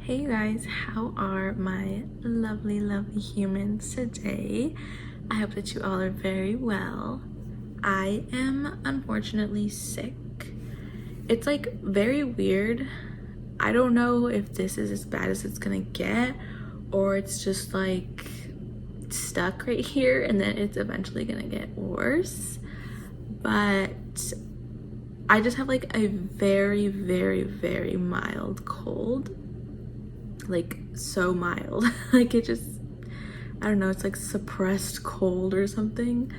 Hey you guys, how are my lovely humans today? I hope that you all are very well. I am unfortunately sick. It's like very weird. I don't know if this is as bad as it's gonna get or it's just like stuck right here and then it's eventually gonna get worse. But I just have like a very mild cold. Like so mild. Like it just, I don't know, it's like suppressed cold or something.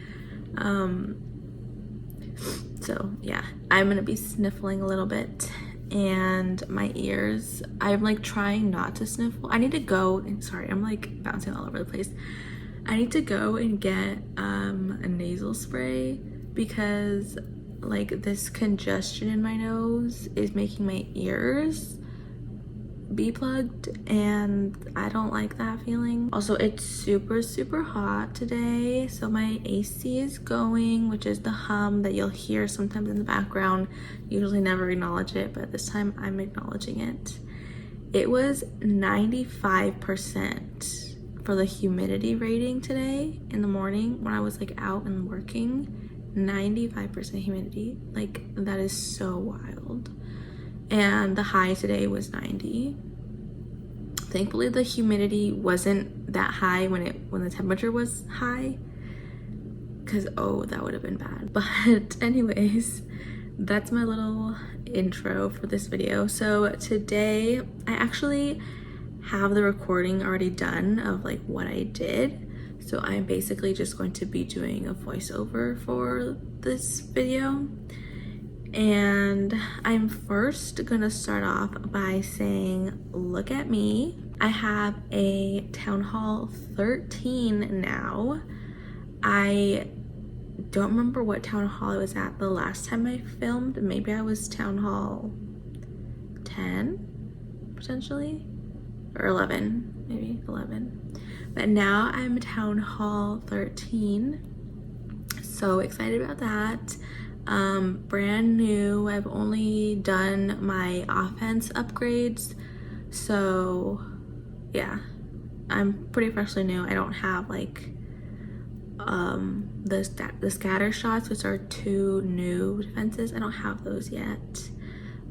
So yeah, I'm gonna be sniffling a little bit, and my ears, I'm like trying not to sniffle. I need to go, and sorry, I'm like bouncing all over the place. I need to go and get a nasal spray because like this congestion in my nose is making my ears be plugged, and I don't like that feeling. Also, it's super hot today, so my AC is going, which is the hum that you'll hear sometimes in the background. Usually never acknowledge it, but this time I'm acknowledging it. It was 95% for the humidity rating today in the morning when I was like out and working. 95% humidity, like that is so wild. And the high today was 90. Thankfully the humidity wasn't that high when the temperature was high, because oh, that would have been bad. But anyways, that's my little intro for this video. So today I actually have the recording already done of like what I did, so I'm basically just going to be doing a voiceover for this video. And I'm first gonna start off by saying, look at me. I have a Town Hall 13 now. I don't remember what Town Hall I was at the last time I filmed. Maybe I was Town Hall 10, potentially, or 11, maybe 11. But now I'm Town Hall 13. So excited about that. Brand new. I've only done my offense upgrades, so yeah, I'm pretty freshly new. I don't have like the scatter shots, which are 2 new defenses. I don't have those yet,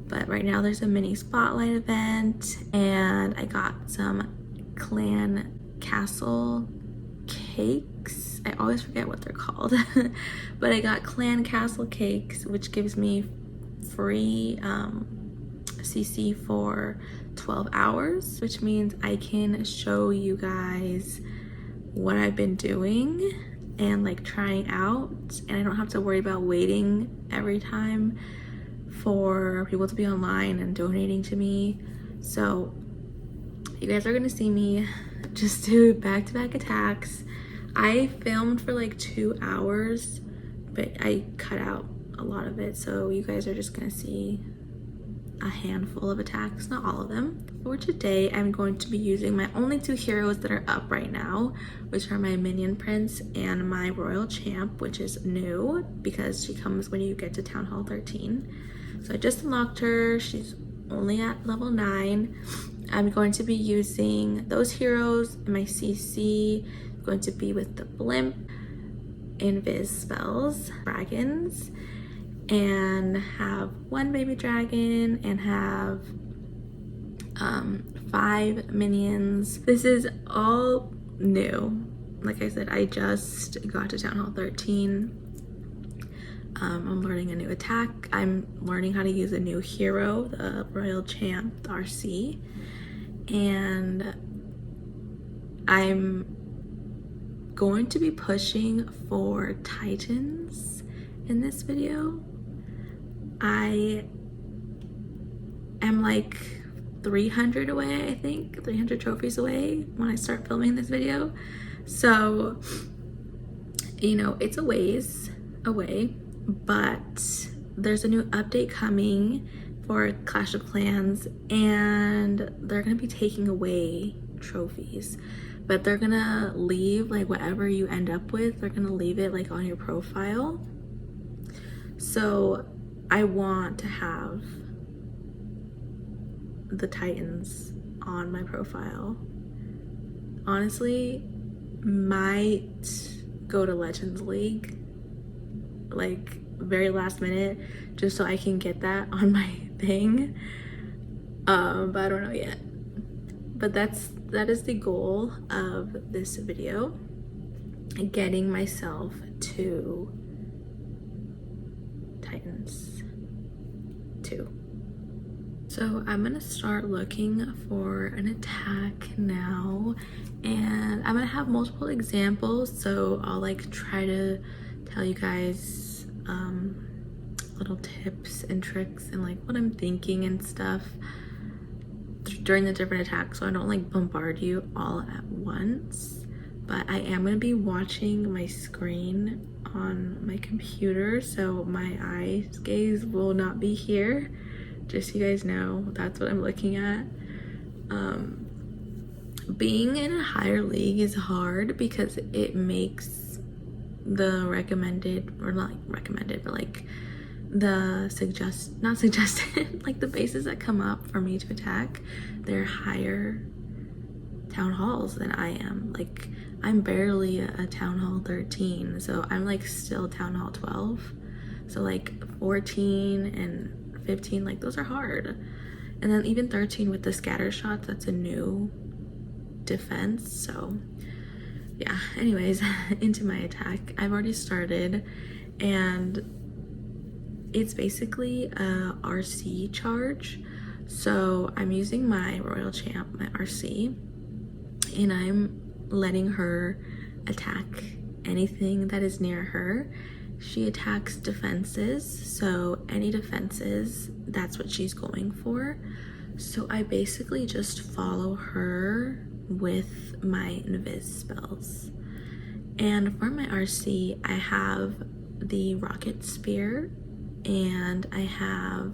but right now there's a mini spotlight event, and I got some clan castle cakes. I always forget what they're called. But I got clan castle cakes, which gives me free CC for 12 hours, which means I can show you guys what I've been doing and like trying out, and I don't have to worry about waiting every time for people to be online and donating to me. So you guys are gonna see me just do back-to-back attacks. I filmed for like 2 hours, but I cut out a lot of it, so you guys are just gonna see a handful of attacks, not all of them. For today, I'm going to be using my only 2 heroes that are up right now, which are my Minion Prince and my Royal Champ, which is new because she comes when you get to Town Hall 13. So I just unlocked her. She's only at level 9. I'm going to be using those heroes in my CC. Going to be with the Blimp, Invis spells, dragons, and have 1 baby dragon and have 5 minions. This is all new. Like I said, I just got to Town Hall 13. I'm learning a new attack. I'm learning how to use a new hero, the Royal Champ, the RC, and I'm going to be pushing for Titans in this video. I am like 300 away, I think, 300 trophies away when I start filming this video. So, you know, it's a ways away, but there's a new update coming for Clash of Clans, and they're gonna be taking away trophies, but they're gonna leave like whatever you end up with, they're gonna leave it like on your profile. So I want to have the Titans on my profile. Honestly, might go to Legends League, like very last minute, just so I can get that on my thing. But I don't know yet. But that is the goal of this video, getting myself to Titans 2. So I'm gonna start looking for an attack now, and I'm gonna have multiple examples, so I'll like try to tell you guys little tips and tricks and like what I'm thinking and stuff during the different attacks, so I don't like bombard you all at once. But I am gonna be watching my screen on my computer, so my eyes gaze will not be here, just so you guys know. That's what I'm looking at. Being in a higher league is hard because it makes the recommended, or not recommended, but like the not suggested like the bases that come up for me to attack, they're higher town halls than I am. Like I'm barely a town hall 13, so I'm like still town hall 12. So like 14 and 15, like those are hard. And then even 13 with the scatter shots, that's a new defense. So yeah, anyways, into my attack. I've already started, and it's basically a RC charge. So I'm using my Royal Champ, my RC, and I'm letting her attack anything that is near her. She attacks defenses, so any defenses, that's what she's going for. So I basically just follow her with my invis spells. And for my RC, I have the Rocket Spear and I have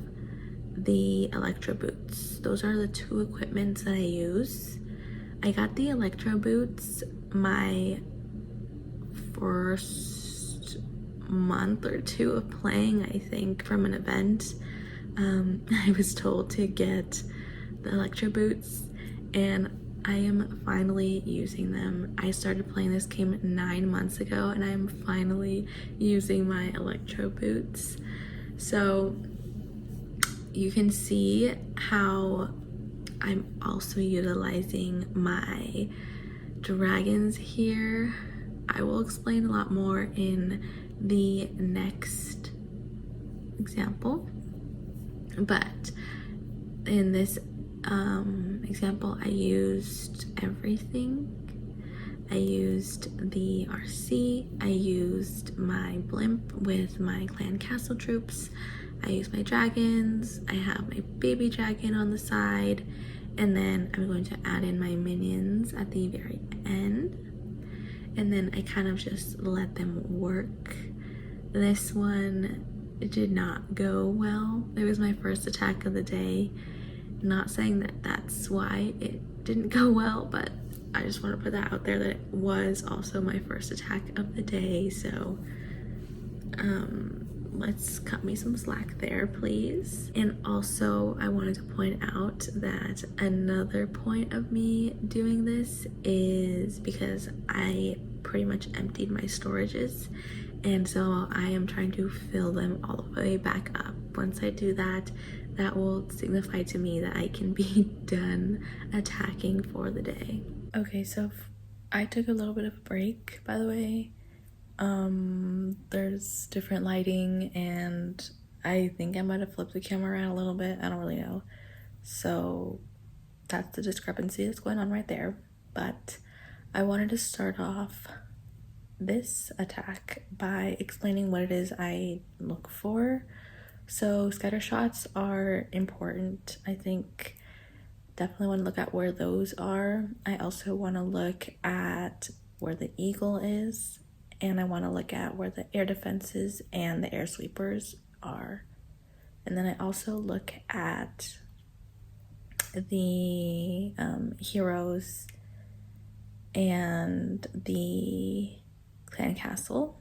the Electro Boots. Those are the two equipments that I use. I got the Electro Boots my first month or two of playing, I think, from an event. I was told to get the Electro Boots, and I am finally using them. I started playing this game 9 months ago, and I am finally using my Electro Boots. So you can see how I'm also utilizing my dragons here. I will explain a lot more in the next example, but in this example I used everything. I used the RC, I used my blimp with my clan castle troops, I used my dragons, I have my baby dragon on the side, and then I'm going to add in my minions at the very end. And then I kind of just let them work. This one, it did not go well. It was my first attack of the day. Not saying that that's why it didn't go well, but I just want to put that out there that it was also my first attack of the day. So let's cut me some slack there, please. And also I wanted to point out that another point of me doing this is because I pretty much emptied my storages, and so I am trying to fill them all the way back up. Once I do that, that will signify to me that I can be done attacking for the day. Okay, so I took a little bit of a break, by the way. There's different lighting, and I think I might have flipped the camera around a little bit. I don't really know. So that's the discrepancy that's going on right there. But I wanted to start off this attack by explaining what it is I look for. So scatter shots are important. I think definitely want to look at where those are. I also want to look at where the eagle is, and I want to look at where the air defenses and the air sweepers are. And then I also look at the heroes and the clan castle.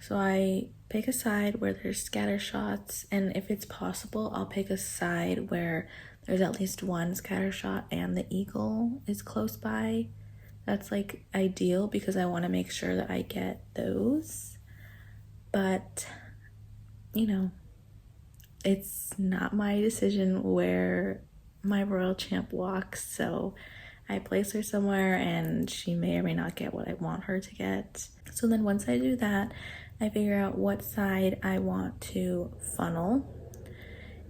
So I pick a side where there's scatter shots, and if it's possible, I'll pick a side where there's at least one scattershot and the eagle is close by. That's like ideal because I want to make sure that I get those. But, you know, it's not my decision where my Royal Champ walks, so I place her somewhere and she may or may not get what I want her to get. So then once I do that, I figure out what side I want to funnel,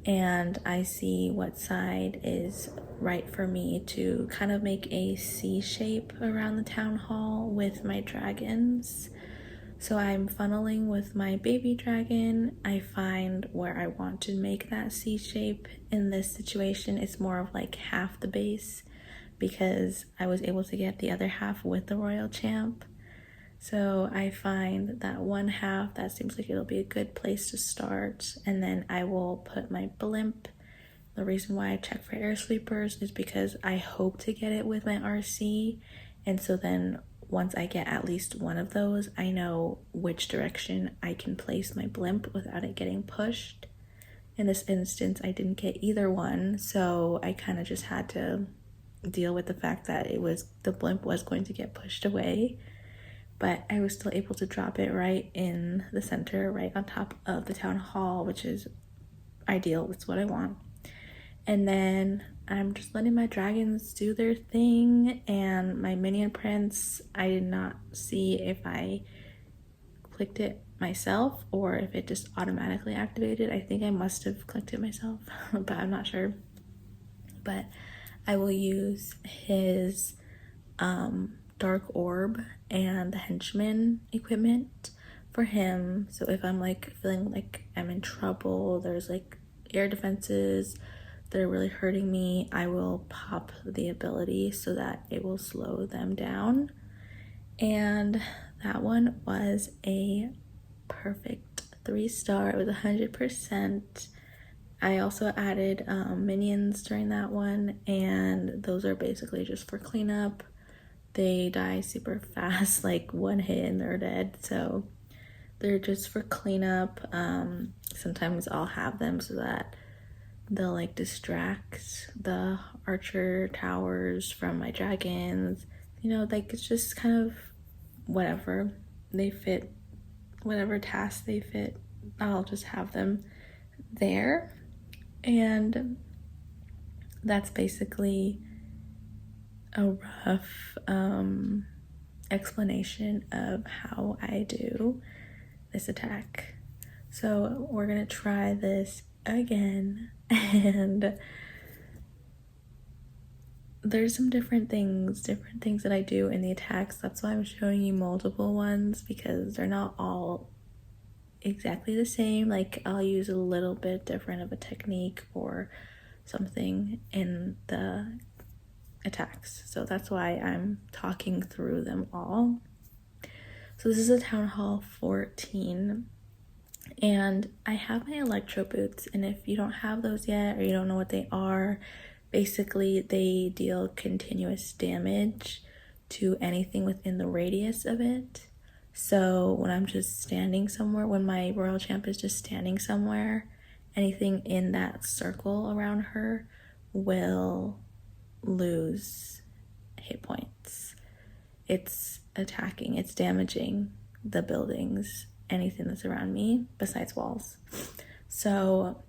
and I see what side is right for me to kind of make a C shape around the town hall with my dragons. So I'm funneling with my baby dragon. I find where I want to make that C shape. In this situation, it's more of like half the base because I was able to get the other half with the Royal Champ. So I find that one half, that seems like it'll be a good place to start. And then I will put my blimp. The reason why I check for air sweepers is because I hope to get it with my RC. And so then once I get at least one of those, I know which direction I can place my blimp without it getting pushed. In this instance, I didn't get either one, so I kind of just had to deal with the fact that the blimp was going to get pushed away, but I was still able to drop it right in the center, right on top of the town hall, which is ideal. It's what I want. And then I'm just letting my dragons do their thing, and my minion prince, I did not see if I clicked it myself or if it just automatically activated. I think I must have clicked it myself, but I'm not sure. But I will use his dark orb and the henchman equipment for him. So if I'm like feeling like I'm in trouble, there's like air defenses that are really hurting me, I will pop the ability so that it will slow them down. And that one was a perfect 3-star. It was 100%. I also added minions during that one, and those are basically just for cleanup. They die super fast, like one hit and they're dead, so they're just for cleanup. Sometimes I'll have them so that they'll like distract the archer towers from my dragons. You know, like it's just kind of whatever they fit, whatever task they fit, I'll just have them there. And that's basically a rough explanation of how I do this attack. So we're gonna try this again, and there's some different things that I do in the attacks. That's why I'm showing you multiple ones, because they're not all exactly the same. Like I'll use a little bit different of a technique or something in the attacks, so that's why I'm talking through them all. So this is a Town Hall 14, and I have my electro boots, and if you don't have those yet or you don't know what they are, basically they deal continuous damage to anything within the radius of it. So when I'm just standing somewhere, when my Royal Champ is just standing somewhere, anything in that circle around her will lose hit points. It's attacking, it's damaging the buildings, anything that's around me besides walls. So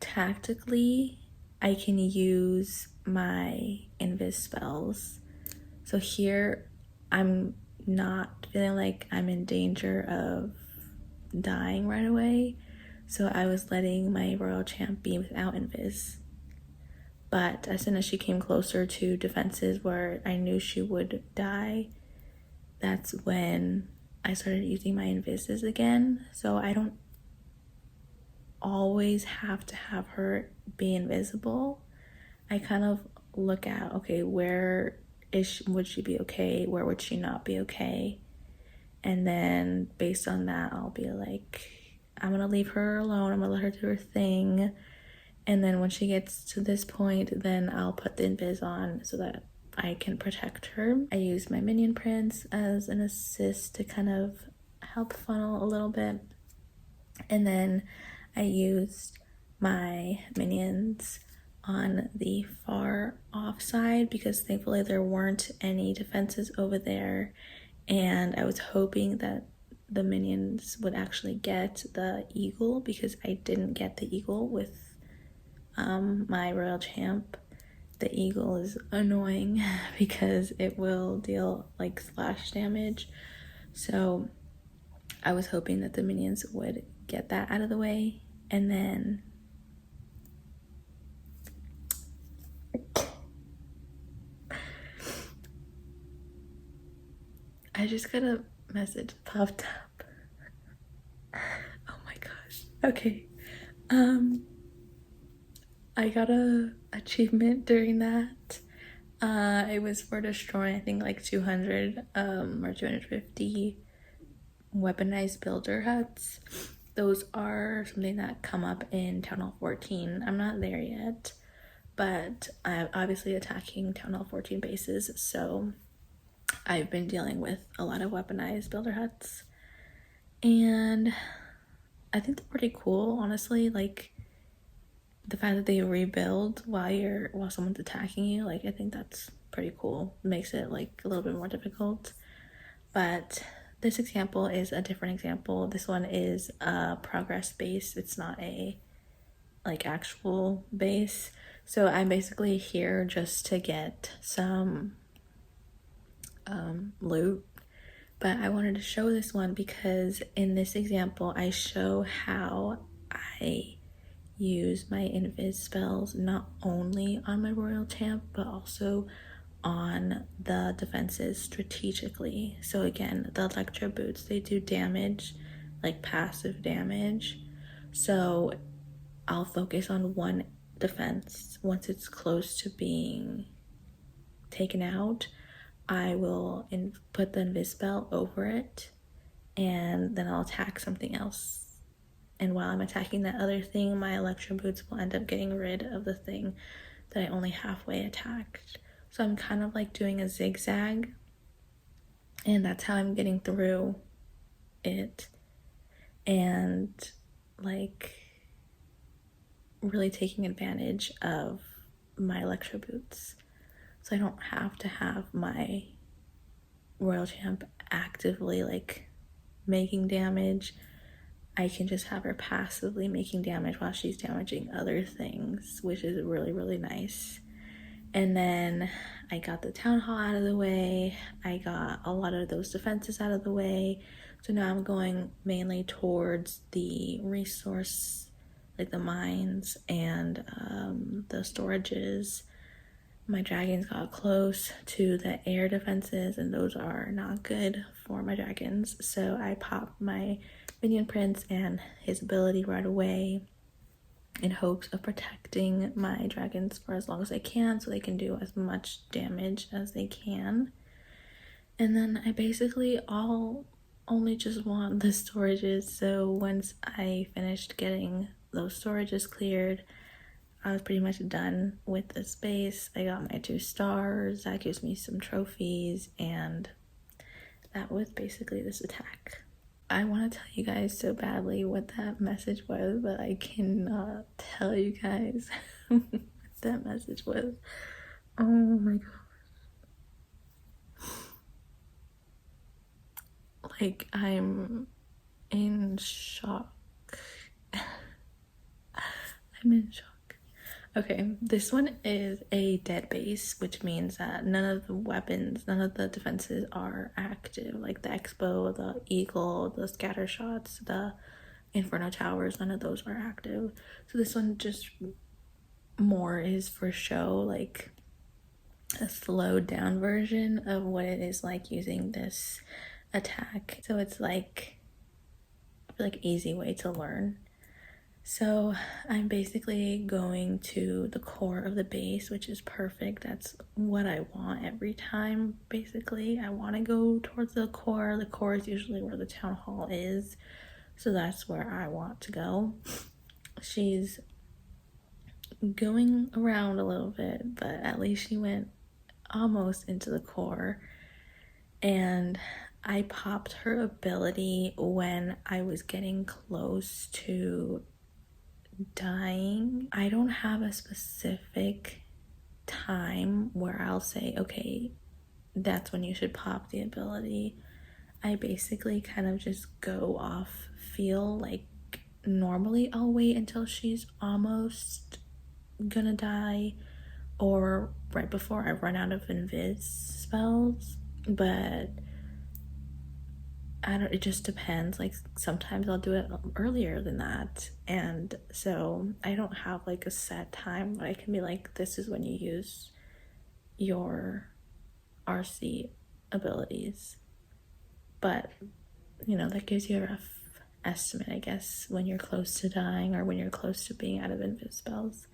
tactically, I can use my invis spells. So here, I'm not feeling like I'm in danger of dying right away, so I was letting my Royal Champ be without invis. But as soon as she came closer to defenses where I knew she would die, that's when I started using my invises again. So I don't always have to have her be invisible. I kind of look at, okay, where would she be okay? Where would she not be okay? And then based on that, I'll be like, I'm gonna leave her alone. I'm gonna let her do her thing. And then when she gets to this point, then I'll put the invis on so that I can protect her. I use my minion prince as an assist to kind of help funnel a little bit. And then I used my minions on the far off side because thankfully there weren't any defenses over there, and I was hoping that the minions would actually get the eagle because I didn't get the eagle with my royal champ. The eagle is annoying because it will deal like splash damage, so I was hoping that the minions would get that out of the way. And then I just got a message popped up. Oh my gosh. Okay. I got a achievement during that. It was for destroying I think like 200 or 250 weaponized builder huts. Those are something that come up in Town Hall 14. I'm not there yet, but I'm obviously attacking Town Hall 14 bases, so I've been dealing with a lot of weaponized builder huts, and I think they're pretty cool, honestly. Like the fact that they rebuild while someone's attacking you, like I think that's pretty cool. It makes it like a little bit more difficult. But this example is a different example. This one is a progress base. It's not a like actual base. So I'm basically here just to get some loot. But I wanted to show this one because in this example I show how I use my invis spells not only on my royal champ but also on the defenses strategically. So again, the electro boots, they do damage, like passive damage, so I'll focus on one defense. Once it's close to being taken out, I will put the invis spell over it, and then I'll attack something else. And while I'm attacking that other thing, my electro boots will end up getting rid of the thing that I only halfway attacked. So I'm kind of like doing a zigzag, and that's how I'm getting through it, and like really taking advantage of my electro boots. So I don't have to have my royal champ actively like making damage. I can just have her passively making damage while she's damaging other things, which is really, really nice. And then I got the town hall out of the way. I got a lot of those defenses out of the way. So now I'm going mainly towards the resource, like the mines and the storages. My dragons got close to the air defenses, and those are not good for my dragons. So I popped my minion prince and his ability right away in hopes of protecting my dragons for as long as I can so they can do as much damage as they can. And then I basically only just want the storages. So once I finished getting those storages cleared, I was pretty much done with the space. I got my 2 stars, that gives me some trophies, and that was basically this attack. I want to tell you guys so badly what that message was, but I cannot tell you guys what that message was. Oh my gosh. Like, I'm in shock. I'm in shock. Okay, this one is a dead base, which means that none of the weapons, none of the defenses are active. Like the Expo, the Eagle, the scatter shots, the Inferno Towers, none of those are active. So this one just more is for show, like a slowed down version of what it is like using this attack. So it's like, I feel like easy way to learn. So I'm basically going to the core of the base, which is perfect. That's what I want every time, basically. I want to go towards the core. The core is usually where the town hall is, so that's where I want to go. She's going around a little bit, but at least she went almost into the core. And I popped her ability when I was getting close to dying, I don't have a specific time where I'll say, okay, that's when you should pop the ability. I basically kind of just go off feel. Like normally I'll wait until she's almost gonna die or right before I run out of invis spells, but it just depends. Like sometimes I'll do it earlier than that, and so I don't have like a set time. I can be like, this is when you use your RC abilities, but you know, that gives you a rough estimate, I guess, when you're close to dying or when you're close to being out of invis spells.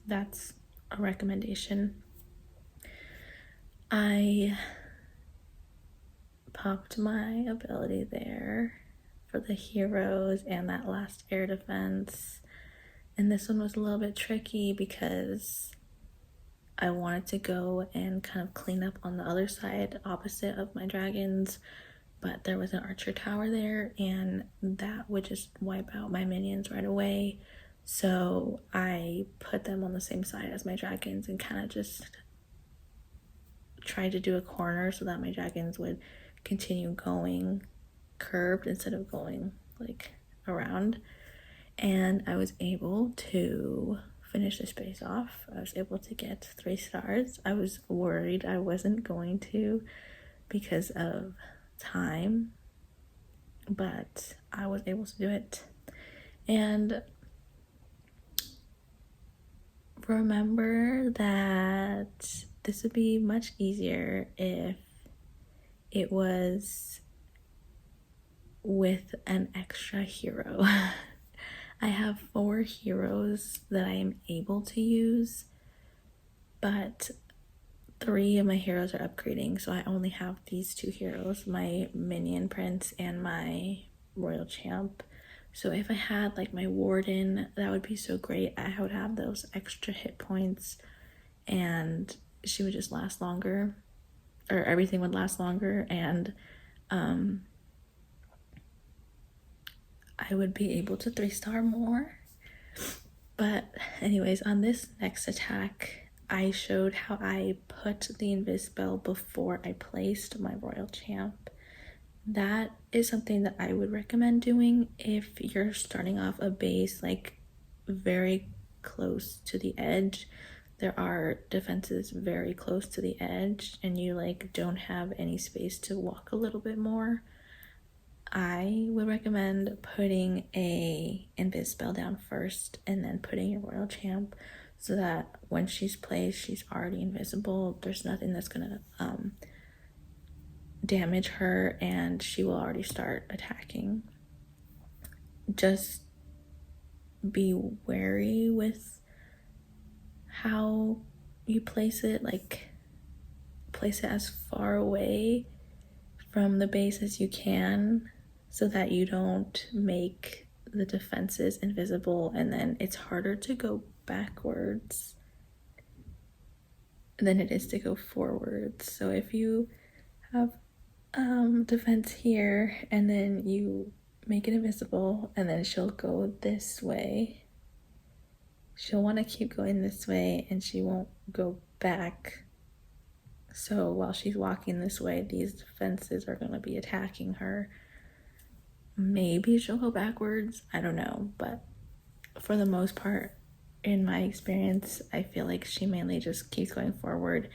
That's a recommendation. I popped my ability there for the heroes and that last air defense, and this one was a little bit tricky because I wanted to go and kind of clean up on the other side opposite of my dragons, but there was an archer tower there and that would just wipe out my minions right away. So I put them on the same side as my dragons and kind of just tried to do a corner so that my dragons would continue going curved instead of going like around. And I was able to finish this base off. I was able to get 3 stars. I was worried I wasn't going to because of time, but I was able to do it. And remember that this would be much easier if it was with an extra hero. I have 4 heroes that I am able to use, but 3 of my heroes are upgrading, so I only have these 2 heroes, my minion prince and my royal champ. So if I had like my warden, that would be so great. I would have those extra hit points and she would just last longer, or everything would last longer, and I would be able to 3-star more. But anyways, on this next attack, I showed how I put the invis spell before I placed my royal champ. That is something that I would recommend doing if you're starting off a base like very close to the edge. There are defenses very close to the edge and you like don't have any space to walk a little bit more. I would recommend putting a invis spell down first and then putting your royal champ so that when she's placed, she's already invisible. There's nothing that's gonna damage her and she will already start attacking. Just be wary with how you place it. Like place it as far away from the base as you can so that you don't make the defenses invisible and then it's harder to go backwards than it is to go forwards. So if you have defense here and then you make it invisible and then she'll go this way, she'll want to keep going this way and she won't go back. So while she's walking this way, these defenses are going to be attacking her. Maybe she'll go backwards, I don't know, but for the most part, in my experience, I feel like she mainly just keeps going forward,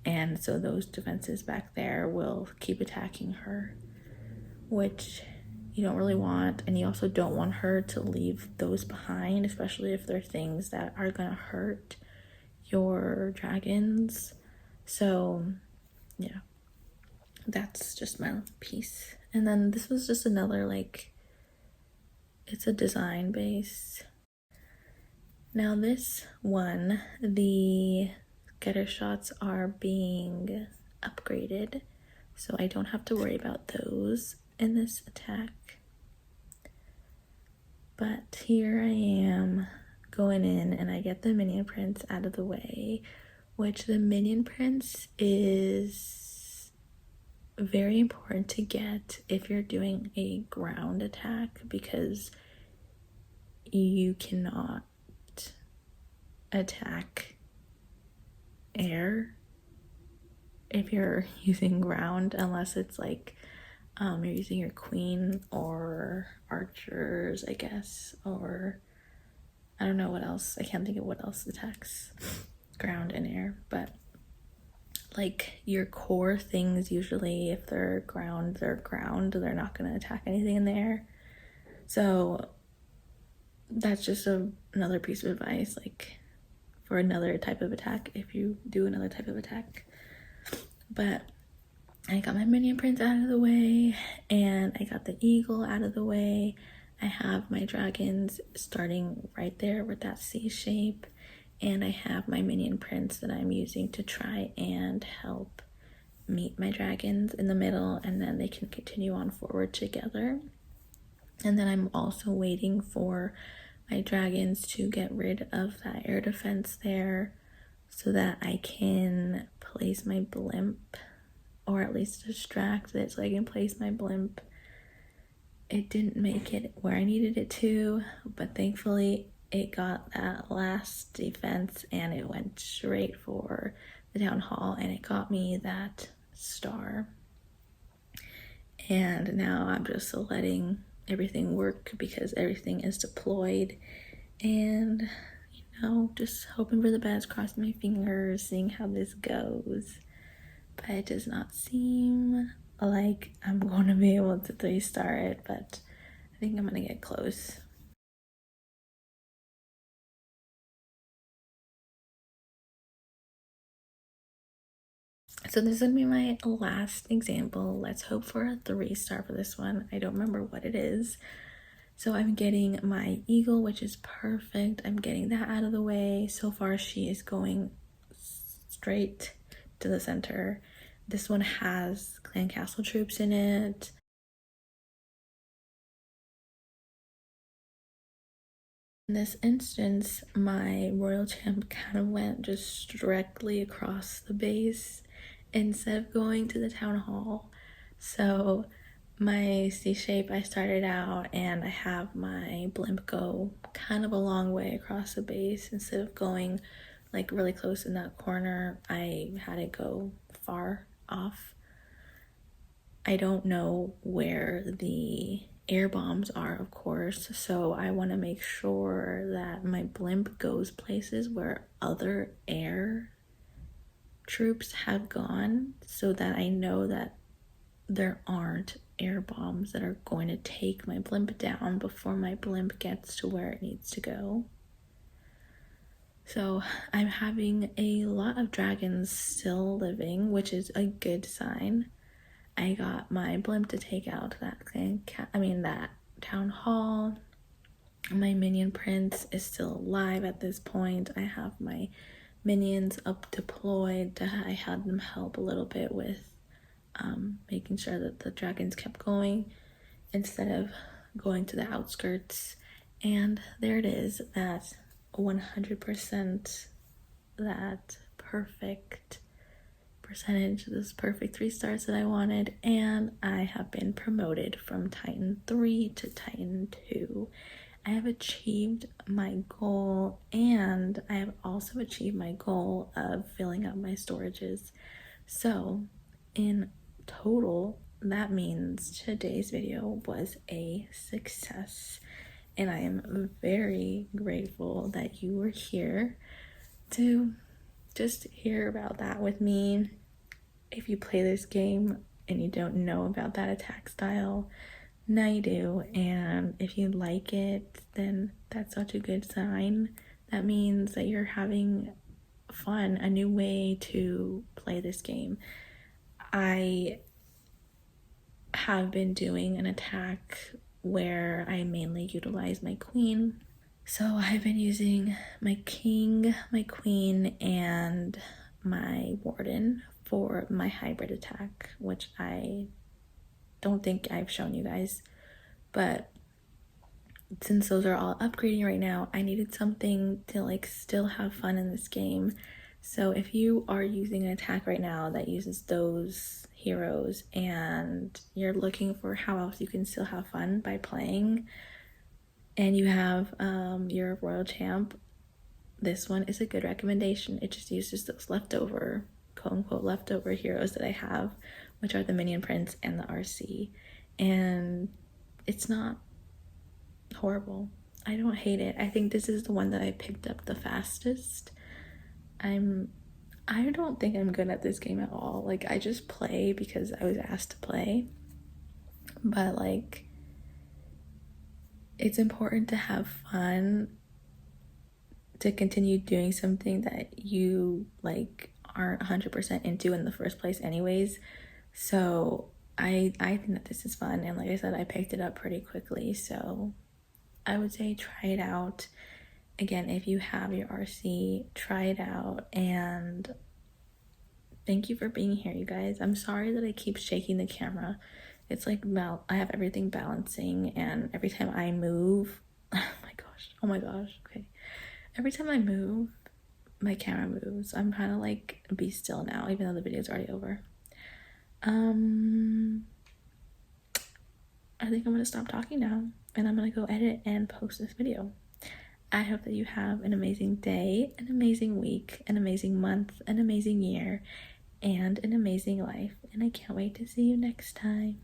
and so those defenses back there will keep attacking her, which you don't really want, and you also don't want her to leave those behind, especially if they're things that are gonna hurt your dragons. So yeah, that's just my piece. And then this was just another, like, it's a design base. Now this one, the getter shots are being upgraded, so I don't have to worry about those in this attack. But here I am going in and I get the minion prince out of the way, which the minion prince is very important to get if you're doing a ground attack, because you cannot attack air if you're using ground, unless it's like you're using your queen or archers, I guess, or I don't know what else. I can't think of what else attacks ground and air, but like your core things, usually if they're ground, they're not going to attack anything in the air. So that's just another piece of advice, like for another type of attack, if you do another type of attack. But I got my minion prince out of the way, and I got the eagle out of the way. I have my dragons starting right there with that C shape, and I have my minion prince that I'm using to try and help meet my dragons in the middle, and then they can continue on forward together. And then I'm also waiting for my dragons to get rid of that air defense there so that I can place my blimp, or at least distract it so I can place my blimp. It didn't make it where I needed it to, but thankfully it got that last defense and it went straight for the town hall, and it got me that star. And now I'm just letting everything work because everything is deployed, and just hoping for the best, crossing my fingers, seeing how this goes. But it does not seem like I'm going to be able to 3-star it, but I think I'm going to get close. So this is going to be my last example. Let's hope for a 3-star for this one. I don't remember what it is. So I'm getting my eagle, which is perfect. I'm getting that out of the way. So far she is going straight to the center. This one has clan castle troops in it. In this instance, my royal champ kind of went just directly across the base instead of going to the town hall. So my C shape, I started out and I have my blimp go kind of a long way across the base. Instead of going like really close in that corner, I had it go far off. I don't know where the air bombs are, of course, so I want to make sure that my blimp goes places where other air troops have gone, so that I know that there aren't air bombs that are going to take my blimp down before my blimp gets to where it needs to go. So I'm having a lot of dragons still living, which is a good sign. I got my blimp to take out that that town hall. My minion prince is still alive at this point. I have my minions up deployed. I had them help a little bit with making sure that the dragons kept going instead of going to the outskirts. And there it is, that 100%, that perfect percentage, this perfect 3 stars that I wanted, and I have been promoted from Titan 3 to Titan 2. I have achieved my goal, and I have also achieved my goal of filling up my storages. So in total, that means today's video was a success, and I am very grateful that you were here to just hear about that with me. If you play this game and you don't know about that attack style, now you do, and if you like it, then that's such a good sign. That means that you're having fun, a new way to play this game. I have been doing an attack where I mainly utilize my queen. So I've been using my king, my queen, and my warden for my hybrid attack, which I don't think I've shown you guys. But since those are all upgrading right now, I needed something to still have fun in this game. So if you are using an attack right now that uses those heroes and you're looking for how else you can still have fun by playing and you have your Royal Champ, this one is a good recommendation. It just uses those leftover, quote unquote, leftover heroes that I have, which are the Minion Prince and the RC. And it's not horrible. I don't hate it. I think this is the one that I picked up the fastest. I don't think I'm good at this game at all. Like, I just play because I was asked to play. But like, it's important to have fun, to continue doing something that you like aren't 100% into in the first place anyways. So I think that this is fun, and like I said, I picked it up pretty quickly, so I would say try it out. Again, if you have your RC, try it out, and thank you for being here, you guys. I'm sorry that I keep shaking the camera. It's like I have everything balancing, and every time I move, oh my gosh, okay. Every time I move, my camera moves. I'm kind of like, be still now, even though the video's already over. I think I'm gonna stop talking now, and I'm gonna go edit and post this video. I hope that you have an amazing day, an amazing week, an amazing month, an amazing year, and an amazing life. And I can't wait to see you next time.